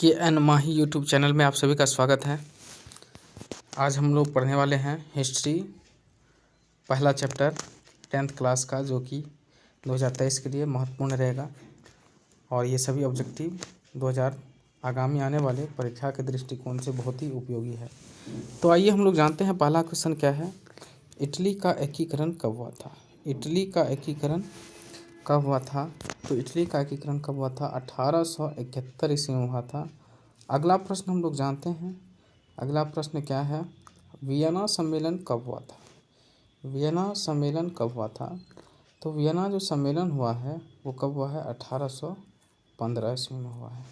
के एन माही YouTube channel में आप सभी का स्वागत है। आज हम लोग पढ़ने वाले हैं हिस्ट्री पहला चैप्टर 10th क्लास का, जो कि 2023 के लिए महत्वपूर्ण रहेगा और ये सभी ऑब्जेक्टिव 2000 आगामी आने वाले परीक्षा के दृष्टिकोण से बहुत ही उपयोगी है। तो आइए हम लोग जानते हैं पहला क्वेश्चन क्या है। इटली का एकीकरण कब हुआ था? इटली का एकीकरण कब हुआ था? तो इटली का एकीकरण कब हुआ था? 1871 ईस्वी में हुआ था। अगला प्रश्न हम लोग जानते हैं। अगला प्रश्न क्या है? वियना सम्मेलन कब हुआ था? वियना सम्मेलन कब हुआ था? तो वियना जो सम्मेलन हुआ है वो कब हुआ है? 1815 ईस्वी में हुआ है।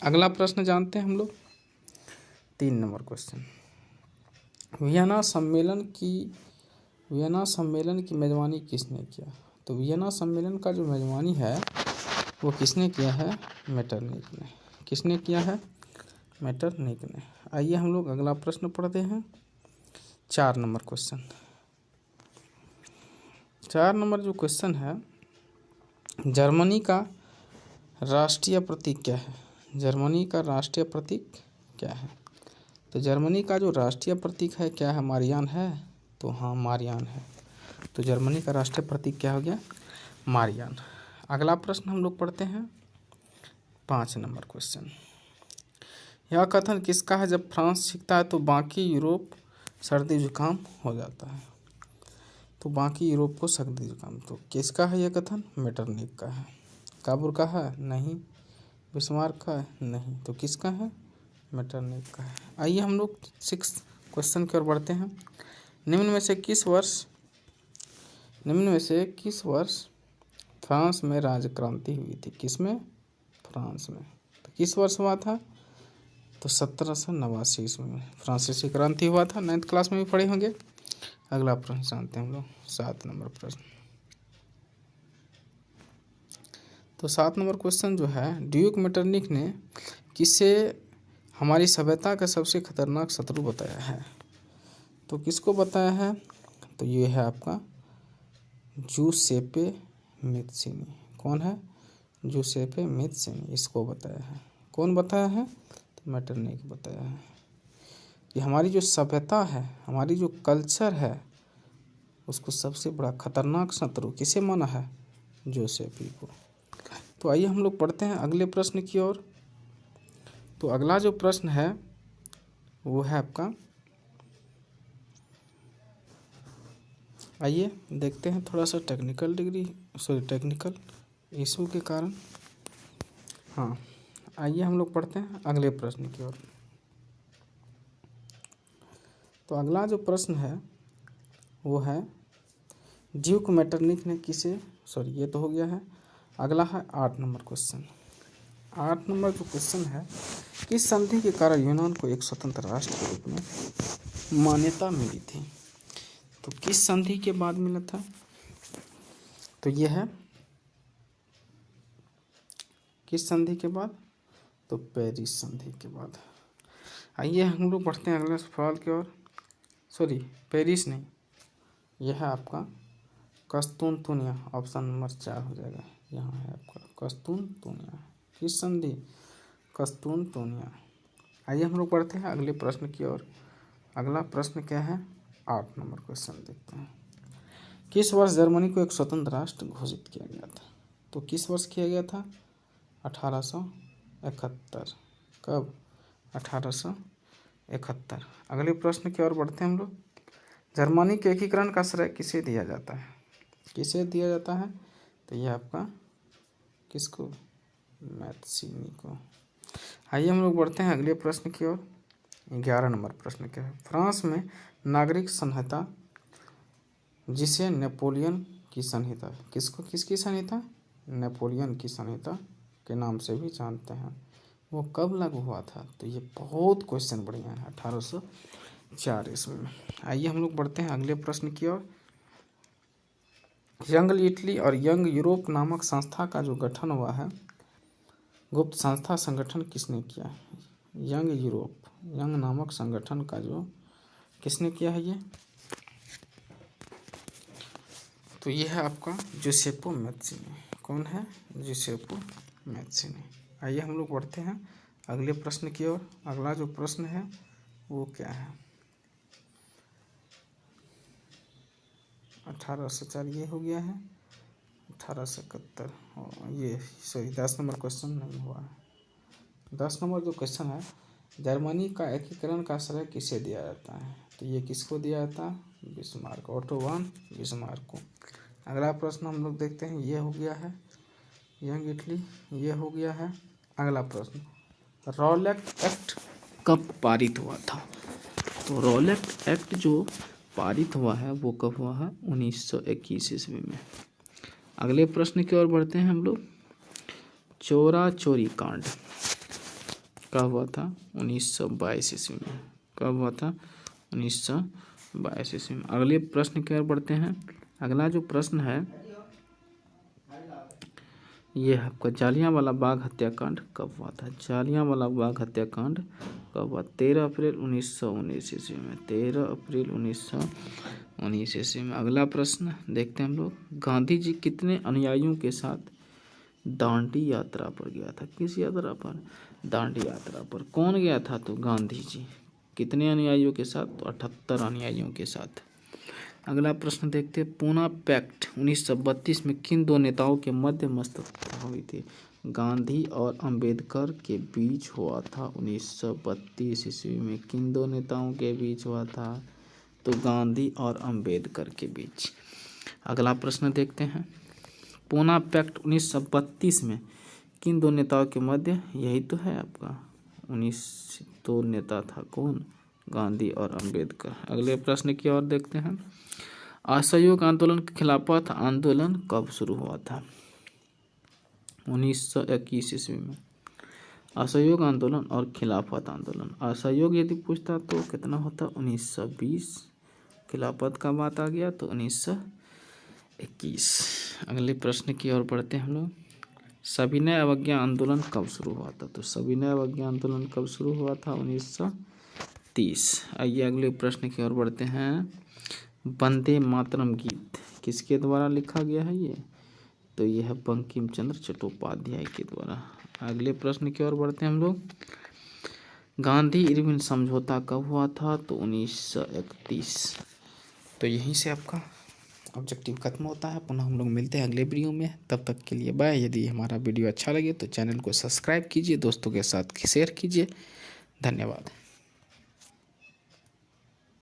अगला प्रश्न जानते हैं हम लोग, 3 नंबर क्वेश्चन। वियना सम्मेलन की मेजबानी किसने किया? तो वियना सम्मेलन का जो मेजबानी है वो किसने किया है? मेटरनिख ने। किसने किया है? मेटरनिख ने। आइए हम लोग अगला प्रश्न पढ़ते हैं, 4 नंबर क्वेश्चन। 4 नंबर जो क्वेश्चन है, जर्मनी का राष्ट्रीय प्रतीक क्या है? जर्मनी का राष्ट्रीय प्रतीक क्या है? तो जर्मनी का जो राष्ट्रीय प्रतीक है क्या है? मारियान है। तो हाँ, मारियान है। तो जर्मनी का राष्ट्रीय प्रतीक क्या हो गया? मारियान। अगला प्रश्न हम लोग पढ़ते हैं, 5 नंबर क्वेश्चन। यह कथन किसका है? जब फ्रांस सीखता है तो बाकी यूरोप सर्दी जुकाम हो जाता है। तो बाकी यूरोप को सर्दी जुकाम, तो किसका है यह कथन? मेटरनिख का है। काबुर का है? नहीं। बिस्मार्क का है? नहीं। तो किसका है? मेटरनिख का है। आइए हम लोग 6 क्वेश्चन की ओर बढ़ते हैं। निम्न में से किस वर्ष फ्रांस में राजक्रांति हुई थी? किसमें? फ्रांस में। तो किस वर्ष हुआ था? तो 1789 ईस्वी में फ्रांसीसी क्रांति हुआ था। 9th क्लास में भी पढ़े होंगे। अगला प्रश्न जानते हैं हम लोग, 7 नंबर प्रश्न। तो 7 नंबर क्वेश्चन जो है, ड्यूक मेटरनिख ने किसे हमारी सभ्यता का सबसे खतरनाक शत्रु बताया है? तो किसको बताया है? तो ये है आपका जूसेप्पे मैत्सिनी। कौन है? जूसेप्पे मैत्सिनी। इसको बताया है। कौन बताया है? तो मेटरनिख बताया है कि हमारी जो सभ्यता है, हमारी जो कल्चर है, उसको सबसे बड़ा खतरनाक शत्रु किसे माना है? जोसेफी को। तो आइए हम लोग पढ़ते हैं अगले प्रश्न की ओर। तो अगला जो प्रश्न है वो है आपका, आइए देखते हैं। थोड़ा सा टेक्निकल इशू के कारण, हाँ, आइए हम लोग पढ़ते हैं अगले प्रश्न की ओर। तो अगला जो प्रश्न है वो है, ड्यूक मेटरनिख ने किसे, ये तो हो गया है। अगला है 8 नंबर क्वेश्चन। 8 नंबर जो क्वेश्चन है, किस संधि के कारण यूनान को एक स्वतंत्र राष्ट्र के रूप में मान्यता मिली थी? तो किस संधि के बाद मिला था? तो यह है किस संधि के बाद? तो पेरिस संधि के बाद। आइए हम लोग बढ़ते हैं अगले सवाल की ओर। पेरिस नहीं, यह है आपका कस्तूनतुनिया। ऑप्शन नंबर 4 हो जाएगा। यहाँ है आपका कस्तूनतुनिया। किस संधि? कस्तूनतुनिया। आइए हम लोग बढ़ते हैं अगले प्रश्न की ओर। अगला प्रश्न क्या है? 8 नंबर क्वेश्चन देखते हैं। किस वर्ष जर्मनी को एक स्वतंत्र राष्ट्र घोषित किया गया था? तो किस वर्ष किया गया था? 1871। कब? 1871। अगले प्रश्न की ओर बढ़ते हैं हम लोग। जर्मनी के एकीकरण का श्रेय किसे दिया जाता है? किसे दिया जाता है? तो यह आपका किसको? मैत्सिनी को। आइए हम लोग बढ़ते हैं अगले प्रश्न की ओर। 11 नंबर प्रश्न क्या है? फ्रांस में नागरिक संहिता, जिसे नेपोलियन की संहिता, किसकी संहिता? नेपोलियन की संहिता के नाम से भी जानते हैं, वो कब लागू हुआ था? तो ये बहुत क्वेश्चन बढ़िया है, 1804 ईस्वी में। आइए हम लोग बढ़ते हैं अगले प्रश्न की ओर। यंग इटली और यंग यूरोप नामक संस्था का जो गठन हुआ है, गुप्त संस्था संगठन किसने किया है? यंग नामक संगठन का जो किसने किया है ये? तो ये है आपका जूसेप्पे मैत्सिनी। कौन है? जूसेप्पे मैत्सिनी। आइए हम लोग बढ़ते हैं अगले प्रश्न की ओर। अगला जो प्रश्न है वो क्या है? 1804 ये हो गया है। 1871 ये सॉरी 10 नंबर क्वेश्चन नहीं हुआ है। 10 नंबर जो क्वेश्चन है, जर्मनी का एकीकरण का श्रेय किसे दिया जाता है? तो ये किसको दिया जाता है? बिस्मार्क, ओटो वन बिस्मार्क को। अगला प्रश्न हम लोग देखते हैं, ये हो गया है यंग इटली, ये हो गया है। अगला प्रश्न, रॉलेट एक्ट कब पारित हुआ था? तो रॉलेट एक्ट जो पारित हुआ है वो कब हुआ है? 1921 ईस्वी में। अगले प्रश्न की ओर बढ़ते हैं हम लोग। चोरा चोरी कांड कब हुआ था? 1922 ईस्वी में। कब हुआ था? 1922 ईस्वी में। अगले प्रश्न की ओर बढ़ते हैं। अगला जो प्रश्न है ये है आपका, जालियांवाला बाग हत्याकांड कब हुआ था? जालियांवाला बाग हत्याकांड कब हुआ? 13 अप्रैल 1919 ईस्वी में। 13 अप्रैल 1919 ईस्वी में। अगला प्रश्न देखते हैं हम लोग। गांधी जी कितने अनुयायियों के साथ दांडी यात्रा पर गया था? किस यात्रा पर? दांडी यात्रा पर। कौन गया था? तो गांधी जी। कितने अनुयायियों के साथ? तो 78 अनुयायियों के साथ। अगला प्रश्न देखते हैं। पूना पैक्ट 1932 में किन दो नेताओं के मध्य मस्तकता हुई थी? गांधी और अंबेडकर के बीच हुआ था 1932 ईस्वी में। किन दो नेताओं के बीच हुआ था? तो गांधी और अंबेडकर के बीच। अगला प्रश्न देखते हैं। पूना पैक्ट 1932 में किन दो नेताओं के मध्य, यही तो है आपका 19 नेता था, कौन? गांधी और अंबेडकर। अगले प्रश्न की ओर देखते हैं। असहयोग आंदोलन के खिलाफत आंदोलन कब शुरू हुआ था? 1921 ईस्वी में। असहयोग आंदोलन और खिलाफत आंदोलन। असहयोग यदि पूछता तो कितना होता? 1920। खिलाफत का बात आ गया तो 1921। अगले प्रश्न की ओर बढ़ते हैं हम लोग। सविनय अवज्ञा आंदोलन कब शुरू हुआ था? तो सविनय अवज्ञा आंदोलन कब शुरू हुआ था? 1930। आइए अगले प्रश्न की ओर बढ़ते हैं। वंदे मातरम गीत किसके द्वारा लिखा गया है? ये तो ये है बंकिम चंद्र चट्टोपाध्याय के द्वारा। अगले प्रश्न की ओर बढ़ते हैं हम लोग। गांधी इरविन समझौता कब हुआ था? तो 1931। तो यहीं से आपका ऑब्जेक्टिव खत्म होता है। पुनः हम लोग मिलते हैं अगले वीडियो में। तब तक के लिए बाय। यदि हमारा वीडियो अच्छा लगे तो चैनल को सब्सक्राइब कीजिए, दोस्तों के साथ शेयर कीजिए। धन्यवाद।